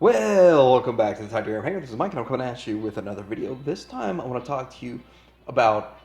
Well, welcome back to the Tide Hangout. This is Mike, and I'm coming at you with another video. This time, I want to talk to you about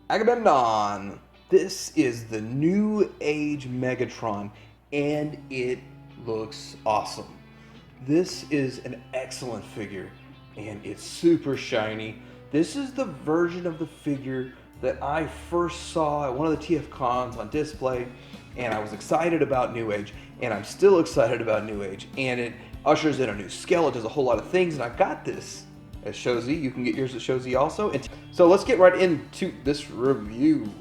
Agamemnon. This is the new age Megatron, and it looks awesome. This is an excellent figure, and it's super shiny. This is the version of the figure that I first saw at one of the TF cons on display, and I was excited about NewAge, and I'm still excited about NewAge, and it ushers in a new scale. It does a whole lot of things, and I got this at Shozy. You can get yours at Shozy also. And so let's get right into this review.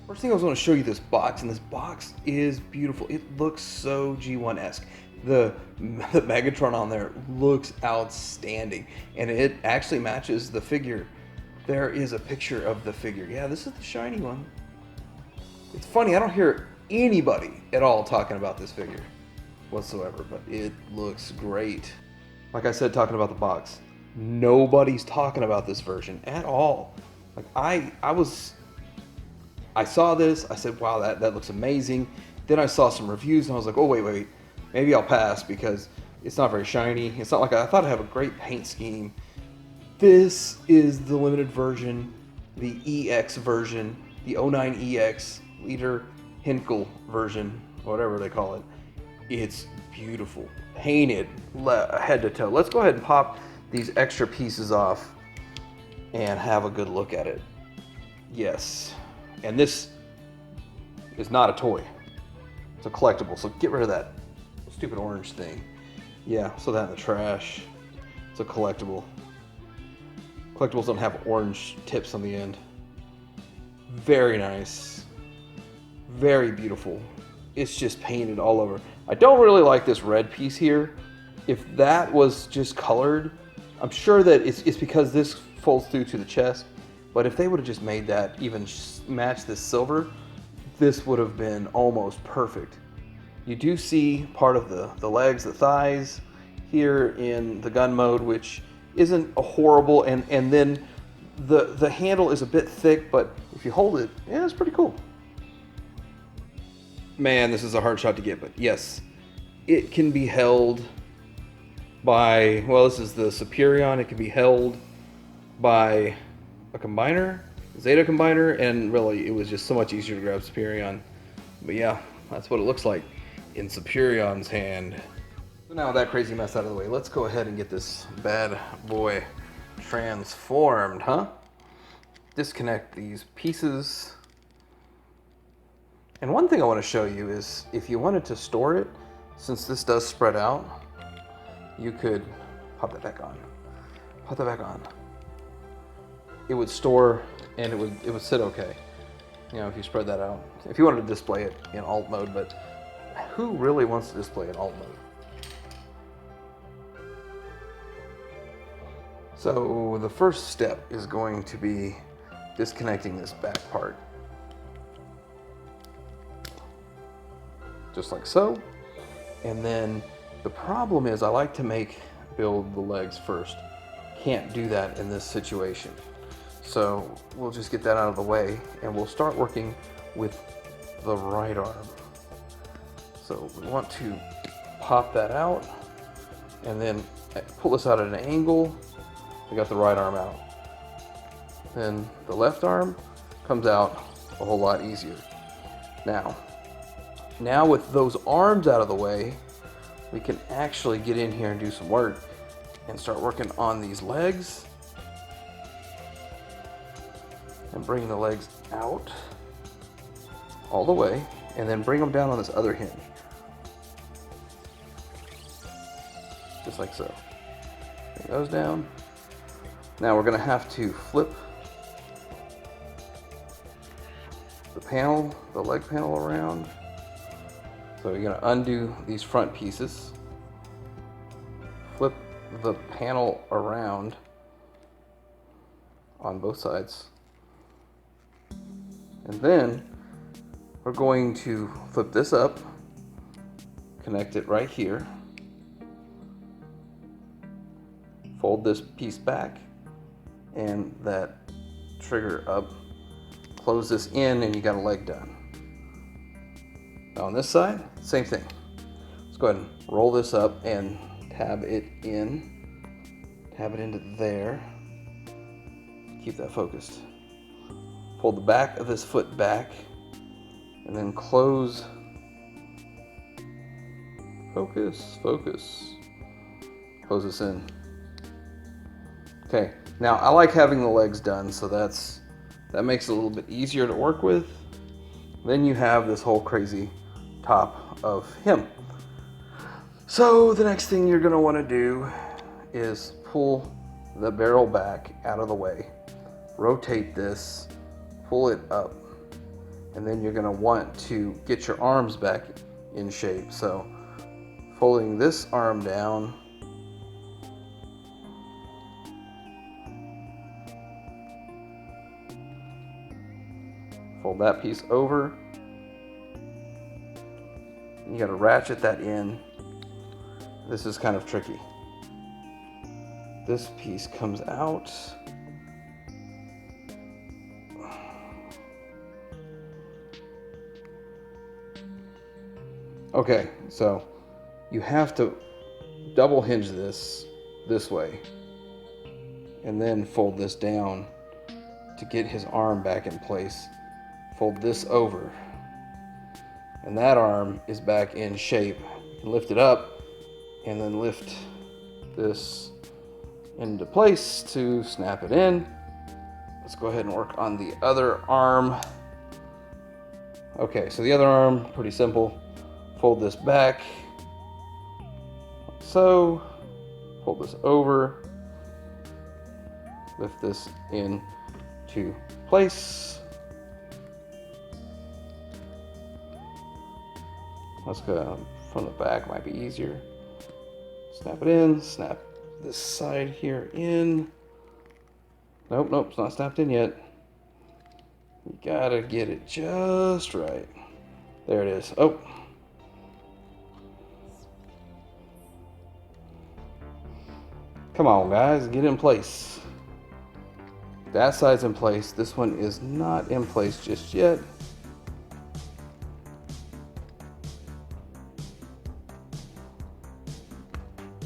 First thing I was going to show you this box, and this box is beautiful. It looks so G1-esque. The Megatron on there looks outstanding, and it actually matches the figure. There is a picture of the figure. Yeah, this is the shiny one. It's funny, I don't hear anybody at all talking about this figure whatsoever, but it looks great. Like I said, talking about the box, nobody's talking about this version at all. Like I saw this, I said, wow, that looks amazing. Then I saw some reviews and I was like, oh, wait, maybe I'll pass because it's not very shiny. It's not like I thought it'd have a great paint scheme. This is the limited version, the EX version, the H-9EX liter Hynkel version, whatever they call it. It's beautiful, painted head to toe. Let's go ahead and pop these extra pieces off and have a good look at it. Yes, and this is not a toy. It's a collectible, so get rid of that stupid orange thing. Yeah, so that in the trash. It's a collectible. Collectibles don't have orange tips on the end. Very nice. Very beautiful. It's just painted all over. I don't really like this red piece here. If that was just colored, I'm sure that it's because this folds through to the chest. But if they would have just made that even match this silver, this would have been almost perfect. You do see part of the legs, the thighs here in the gun mode, which isn't a horrible, and then the handle is a bit thick, but if you hold it, yeah, it's pretty cool. Man, this is a hard shot to get, but yes, it can be held by, well, this is the Superion. It can be held by a combiner, Zeta combiner, and really it was just so much easier to grab Superion. But yeah, that's what it looks like in Superion's hand. So now with that crazy mess out of the way, let's go ahead and get this bad boy transformed, huh? Disconnect these pieces. And one thing I want to show you is if you wanted to store it, since this does spread out, you could pop that back on. Pop that back on. It would store and it would sit okay. You know, if you spread that out. If you wanted to display it in alt mode, but who really wants to display in alt mode? So the first step is going to be disconnecting this back part. Just like so. And then the problem is I like to build the legs first. Can't do that in this situation. So we'll just get that out of the way and we'll start working with the right arm. So we want to pop that out and then pull this out at an angle. We got the right arm out. Then the left arm comes out a whole lot easier. Now with those arms out of the way, we can actually get in here and do some work and start working on these legs and bring the legs out all the way and then bring them down on this other hinge. Just like so. Bring those down. Now we're going to have to flip the panel, the leg panel around. So you're going to undo these front pieces, flip the panel around on both sides, and then we're going to flip this up, connect it right here, fold this piece back, and that trigger up close this in, and you got a leg done. Now on this side, same thing. Let's go ahead and roll this up and tab it in. Tab it into there. Keep that focused. Pull the back of this foot back, and then close. Focus, focus. Close this in. Okay, now I like having the legs done, so that makes it a little bit easier to work with. Then you have this whole crazy top of him. So the next thing you're gonna wanna do is pull the barrel back out of the way, rotate this, pull it up, and then you're gonna want to get your arms back in shape. So folding this arm down, fold that piece over. You got to ratchet that in. This is kind of tricky. This piece comes out. Okay, so you have to double hinge this way and then fold this down to get his arm back in place. Fold this over, and that arm is back in shape. You can lift it up and then lift this into place to snap it in. Let's go ahead and work on the other arm. Okay, so the other arm, pretty simple. Fold this back, like so. Fold this over, lift this into place. Let's go from the back, might be easier. Snap it in, snap this side here in. Nope, it's not snapped in yet. You gotta get it just right. There it is. Oh. Come on, guys, get in place. That side's in place. This one is not in place just yet.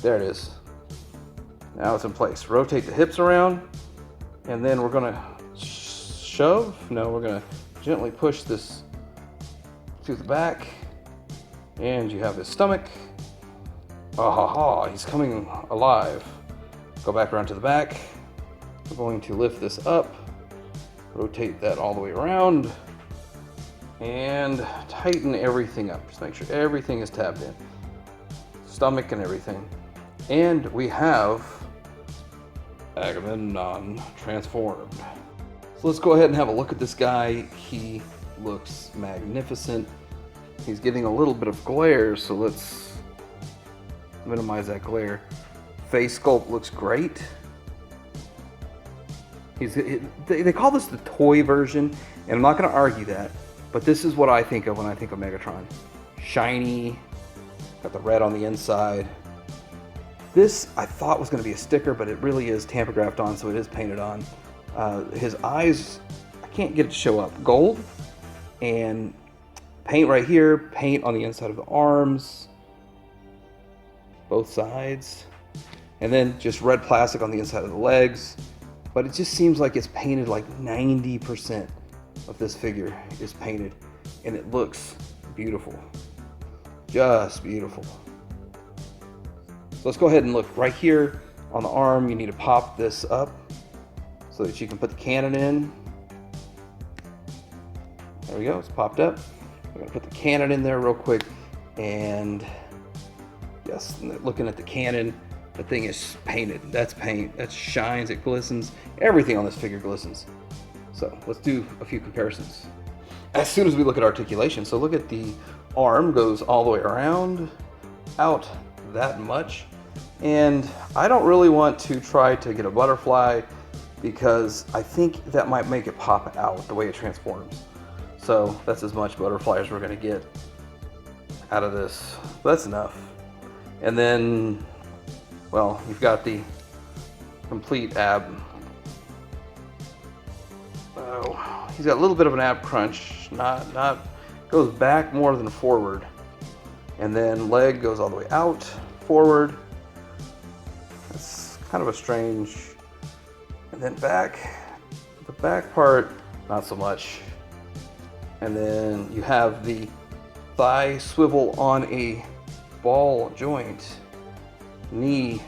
There it is. Now it's in place. Rotate the hips around, and then we're gonna shove. No, we're gonna gently push this to the back, and you have his stomach. Ah ha ha, he's coming alive. Go back around to the back. We're going to lift this up, rotate that all the way around, and tighten everything up. Just make sure everything is tabbed in. Stomach and everything. And we have Agamemnon transformed. So let's go ahead and have a look at this guy. He looks magnificent. He's getting a little bit of glare, so let's minimize that glare. Face sculpt looks great. They call this the toy version, and I'm not going to argue that, but this is what I think of when I think of Megatron. Shiny, got the red on the inside. This I thought was going to be a sticker, but it really is tamper-graphed on, so it is painted on. His eyes, I can't get it to show up. Gold, and paint right here, paint on the inside of the arms, both sides, and then just red plastic on the inside of the legs. But it just seems like it's painted like 90% of this figure is painted, and it looks beautiful. Just beautiful. So let's go ahead and look right here on the arm. You need to pop this up so that you can put the cannon in. There we go, it's popped up. We're gonna put the cannon in there real quick, and yes, looking at the cannon, the thing is painted. That's paint, that shines, it glistens. Everything on this figure glistens. So let's do a few comparisons. As soon as we look at articulation, so look at the arm goes all the way around, out that much. And I don't really want to try to get a butterfly because I think that might make it pop out the way it transforms. So that's as much butterfly as we're gonna get out of this. That's enough. And then, well, you've got the complete ab. Oh, he's got a little bit of an ab crunch, goes back more than forward. And then leg goes all the way out, forward. It's kind of a strange. And then back, the back part, not so much. And then you have the thigh swivel on a ball joint. Knee,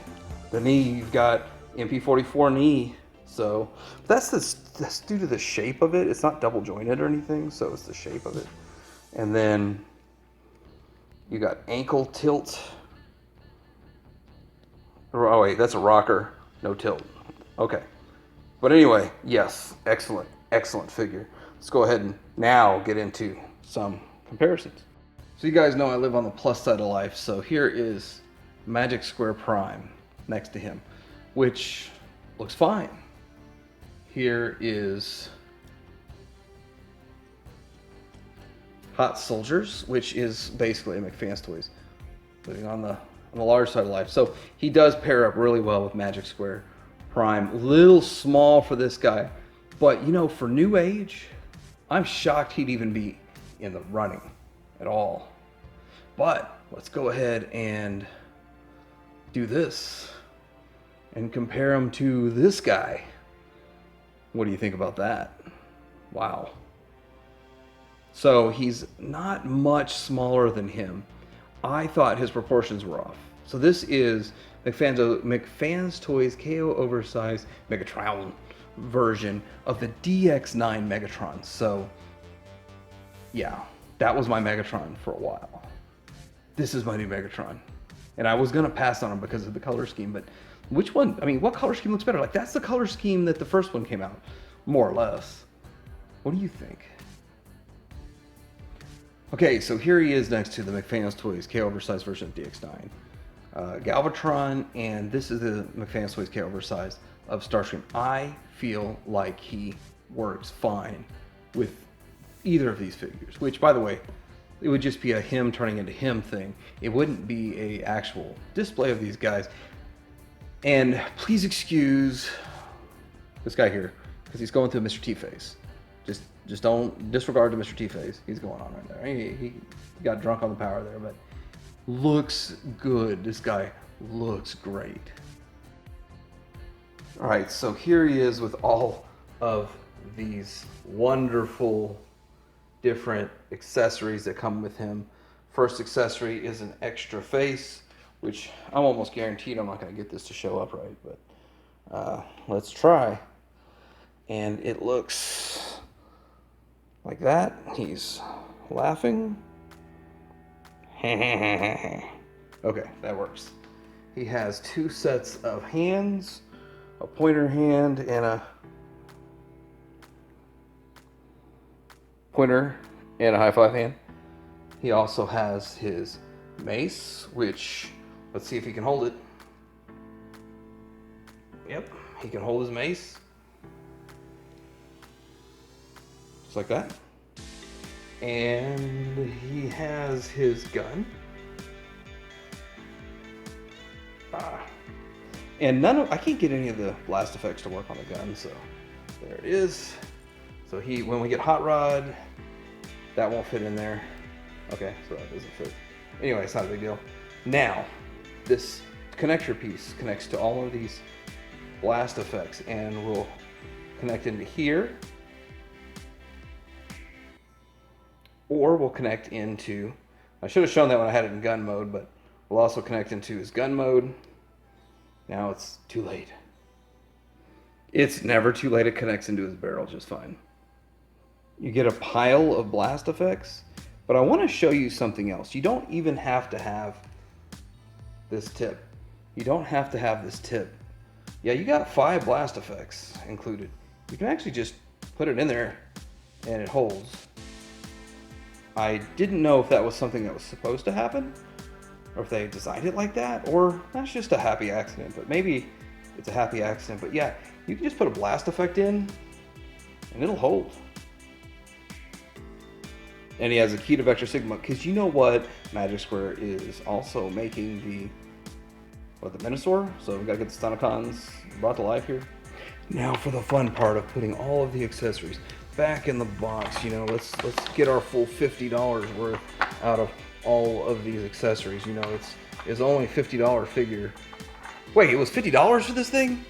the knee, you've got MP44 knee. So that's due to the shape of it. It's not double jointed or anything, so it's the shape of it. And then you got ankle tilt. Oh wait, that's a rocker, no tilt. Okay. But anyway, yes, excellent figure. Let's go ahead and now get into some comparisons. So you guys know I live on the plus side of life, so here is Magic Square Prime next to him, which looks fine. Here is Hot Soldiers, which is basically a McFan's Toys, living on the large side of life. So he does pair up really well with Magic Square Prime. Little small for this guy, but you know, for New Age, I'm shocked he'd even be in the running at all. But let's go ahead and do this and compare him to this guy. What do you think about that? Wow. So he's not much smaller than him. I thought his proportions were off. So this is McFan's Toys KO oversized Megatron version of the DX9 Megatron. So yeah, that was my Megatron for a while. This is my new Megatron. And I was gonna pass on him because of the color scheme, but which one? I mean, what color scheme looks better? Like, that's the color scheme that the first one came out, more or less. What do you think? Okay, so here he is next to the McFan's Toys KO oversized version of DX9. Galvatron, and this is the McFan's Toys KO oversized of Starscream. I feel like he works fine with either of these figures, which, by the way, it would just be a him turning into him thing. It wouldn't be a actual display of these guys. And please excuse this guy here, because he's going through Mr. T-Face. Just don't disregard the Mr. T-Face. He's going on right there. He got drunk on the power there, but looks good. This guy looks great. All right, so here he is with all of these wonderful different accessories that come with him. First accessory is an extra face, which I'm almost guaranteed I'm not going to get this to show up right, but let's try. And it looks like that. He's laughing. Okay, that works. He has two sets of hands, a pointer hand and a pointer and a high five hand. He also has his mace, which, let's see if he can hold it. Yep, he can hold his mace. Just like that. And he has his gun. And I can't get any of the blast effects to work on the gun, so there it is. So when we get Hot Rod, that won't fit in there. Okay, so that doesn't fit. Anyway, it's not a big deal. Now, this connector piece connects to all of these blast effects and will connect into here, or we'll connect into, I should have shown that when I had it in gun mode, but we'll also connect into his gun mode. Now it's too late. It's never too late. It connects into his barrel just fine. You get a pile of blast effects, but I want to show you something else. You don't even have to have this tip. You don't have to have this tip. Yeah, you got 5 blast effects included. You can actually just put it in there and it holds. I didn't know if that was something that was supposed to happen, or if they designed it like that, or that's just a happy accident, but maybe it's a happy accident. But yeah, you can just put a blast effect in and it'll hold. And he has a key to Vector Sigma, because you know what? Magic Square is also making the Minosaur, so we've got to get the Stunticons brought to life here. Now for the fun part of putting all of the accessories back in the box. You know, let's get our full $50 worth out of all of these accessories. You know, it's only a $50 figure. Wait, it was $50 for this thing?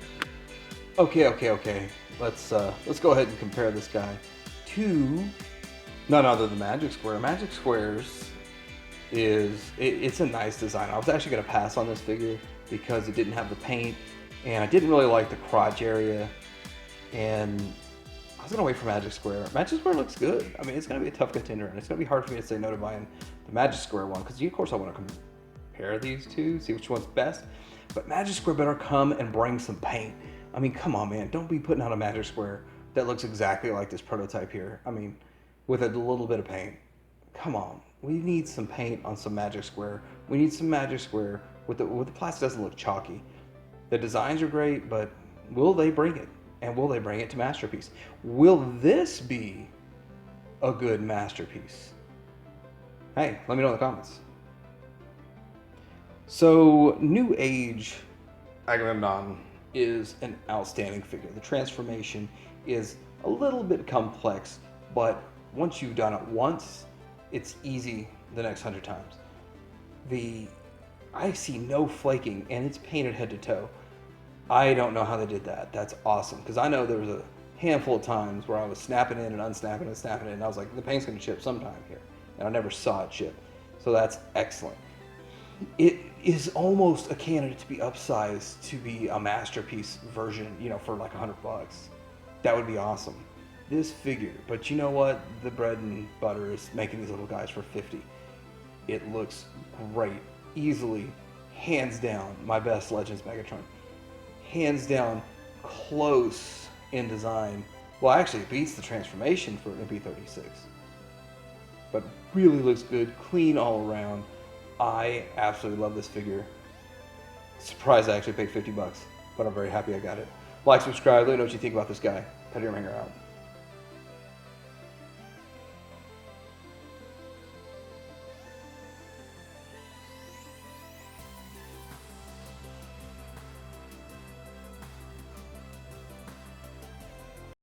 Okay. Let's go ahead and compare this guy to none other than Magic Square. Magic Squares it's a nice design. I was actually gonna pass on this figure because it didn't have the paint, and I didn't really like the crotch area, and I was gonna wait for Magic Square. Magic Square looks good. I mean, it's gonna be a tough contender, and it's gonna be hard for me to say no to buying the Magic Square one because of course I want to compare these two, see which one's best. But Magic Square better come and bring some paint. I mean, come on, man. Don't be putting out a Magic Square that looks exactly like this prototype here. I mean, with a little bit of paint. Come on. We need some paint on some Magic Square. We need some Magic Square with the plastic doesn't look chalky. The designs are great, but will they bring it? And will they bring it to Masterpiece? Will this be a good Masterpiece? Hey, let me know in the comments. So, NewAge Agamemnon is an outstanding figure. The transformation is a little bit complex, but once you've done it once, it's easy the next 100 times. I see no flaking, and it's painted head to toe. I don't know how they did that. That's awesome, because I know there was a handful of times where I was snapping in and unsnapping and snapping in, and I was like, the paint's gonna chip sometime here, and I never saw it chip. So that's excellent. It is almost a candidate to be upsized to be a Masterpiece version, you know, for like $100. That would be awesome. This figure, but you know what? The bread and butter is making these little guys for 50. It looks great. Easily, hands down, my best Legends Megatron. Hands down, close in design. Well, actually, it beats the transformation for MP36. But really looks good, clean all around. I absolutely love this figure. Surprised I actually paid $50, but I'm very happy I got it. Like, subscribe, let me know what you think about this guy. Petty Ringer out.